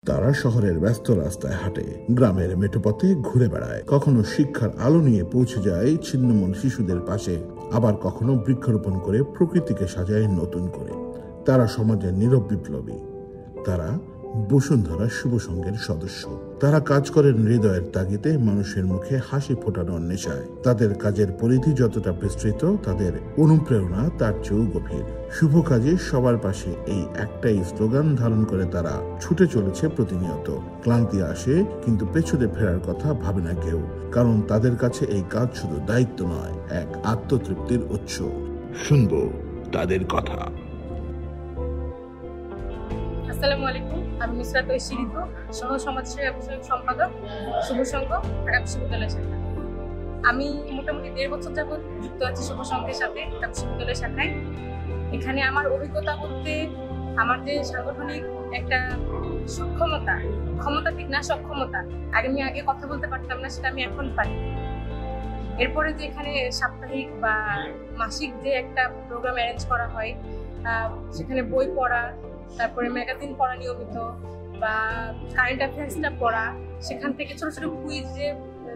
তারা শহরের ব্যস্ত রাস্তায় হাঁটে, গ্রামের মেঠোপথে ঘুরে বেড়ায়, কখনো শিক্ষার আলো নিয়ে পৌঁছে যায় ছিন্নমূল শিশুদের পাশে, আবার কখনো বৃক্ষরোপণ করে প্রকৃতিকে সাজায় নতুন করে। তারা সমাজের নীরব বিপ্লবী। তারা বসুন্ধরা শুভ সংঘের সদস্য। তারা কাজ করেন হৃদয়ের তাগিদে, মানুষের মুখে হাসি ফোটানোর নেশায়। তাদের কাজের পরিধি যতটা বিস্তৃত, তাদের অনুপ্রেরণা তার চেয়েও গভীর। শুভ কাজে সবার পাশে, এই একটাই স্লোগান ধারণ করে তারা ছুটে চলেছে প্রতিনিয়ত। ক্লান্তি আসে, কিন্তু পেছনে ফেরার কথা ভাবে না কেউ, কারণ তাদের কাছে এই কাজ শুধু দায়িত্ব নয়, এক আত্মতৃপ্তির উৎস। শুনবো তাদের কথা। আসসালামু আলাইকুম, আমি নুসরাত ঐশী ঋতু, সহ সমাজসেবা বিষয়ক সম্পাদক, শুভ সংঘ, ঢাকা বিশ্ববিদ্যালয় শাখা। আমি মোটামুটি 1.5 বছর যাবত যুক্ত আছি শুভ সংঘের সাথে, ঢাকা বিশ্ববিদ্যালয় শাখায়। এখানে আমার অভিজ্ঞতা বলতে, আমার যে সাংগঠনিক একটা ক্ষমতা ঠিক না, সক্ষমতা। আমি আগে কথা বলতে পারতাম না, সেটা আমি এখন পারি। এরপরে যে এখানে সাপ্তাহিক বা মাসিক যে একটা প্রোগ্রাম অ্যারেঞ্জ করা হয়, সেখানে বই পড়া, তারপরে ম্যাগাজিন পড়া নিয়মিত, বা কারেন্ট অ্যাফেয়ার্সটা পড়া, সেখান থেকে ছোট ছোট কুইজ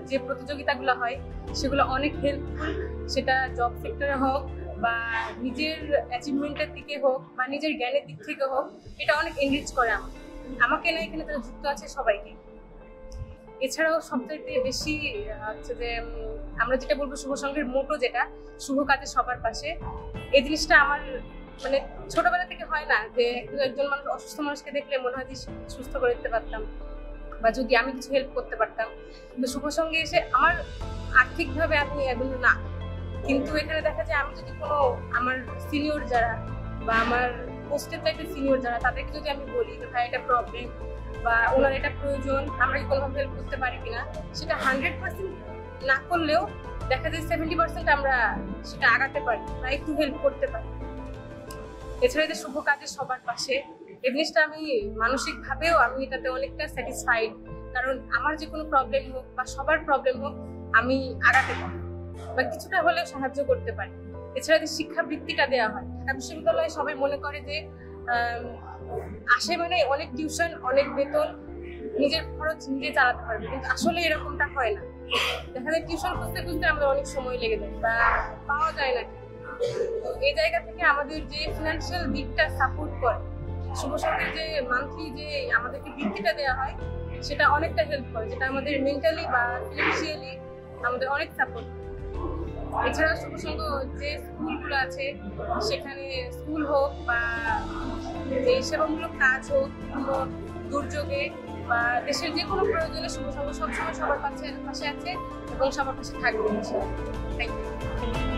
যে প্রতিযোগিতাগুলো হয়, সেগুলো অনেক হেল্পফুল। সেটা জব সেক্টরে হোক বা নিজের অ্যাচিভমেন্টের দিকে হোক বা নিজের জ্ঞানের দিক থেকে হোক, এটা অনেক এনরিচ করে আমাকে না, এখানে যারা যুক্ত আছে সবাইকে। এছাড়াও সবচাইতে বেশি হচ্ছে যে আমরা যেটা বলবো শুভ সংঘের মোটো, যেটা শুভ কাজে সবার পাশে, এই জিনিসটা আমার মানে ছোটবেলা থেকে হয় না যে একজন মানুষ অসুস্থ মানুষকে দেখলে মনে হয় যে সুস্থ করে দিতে পারতাম, বা যদি আমি কিছু হেল্প করতে পারতাম। তো শুভ সংঘে এসে আমার আর্থিকভাবে আমি এগুলো না, কিন্তু এখানে দেখা যায় আমি যদি কোনো আমার সিনিয়র যারা বা আমার পোস্টের চাইতে সিনিয়র যারা, তাদেরকে যদি আমি বলি যে ভাই এটা প্রবলেম বা ওনার এটা প্রয়োজন, আমরা কি কোনোভাবে হেল্প করতে পারি কিনা, সেটা 100% না করলেও দেখা যায় 70% আমরা সেটা আগাতে পারি বা একটু হেল্প করতে পারি। এছাড়া যে শুভ কাজে সবার পাশে, এই জিনিসটা আমি মানসিকভাবেও আমি এটাতে অনেকটা স্যাটিসফাইড, কারণ আমার যে কোনো প্রবলেম হোক বা সবার প্রবলেম হোক, আমি আগাতে পারি বা কিছুটা হলেও সাহায্য করতে পারি। এছাড়া যে শিক্ষাবৃত্তিটা দেওয়া হয়, ঢাকা বিশ্ববিদ্যালয়ে সবাই মনে করে যে আসে মানে অনেক টিউশন, অনেক বেতন, নিজের খরচ নিজে চালাতে পারবে, কিন্তু আসলে এরকমটা হয় না। দেখা যায় টিউশন খুঁজতে খুঁজতে আমাদের অনেক সময় লেগে যায় বা পাওয়া যায় না। তো এই জায়গা থেকে আমাদের যে ফিনান্সিয়াল দিকটা সাপোর্ট করে, শুভ সংঘের যে মান্থলি যে আমাদেরকে বৃত্তিটা দেওয়া হয়, সেটা অনেকটা হেল্প করে, যেটা আমাদের মেন্টালি বা ফিনান্সিয়ালি আমাদের অনেক সাপোর্ট করে। এছাড়াও শুভ সংঘ যে স্কুলগুলো আছে, সেখানে স্কুল হোক বা যে সেবামূলক কাজ হোক, কোনো দুর্যোগে বা দেশের যে কোনো প্রয়োজনে শুভ সংঘ সবসময় সবার পাশে আছে এবং সবার পাশে থাকবে। Thank you.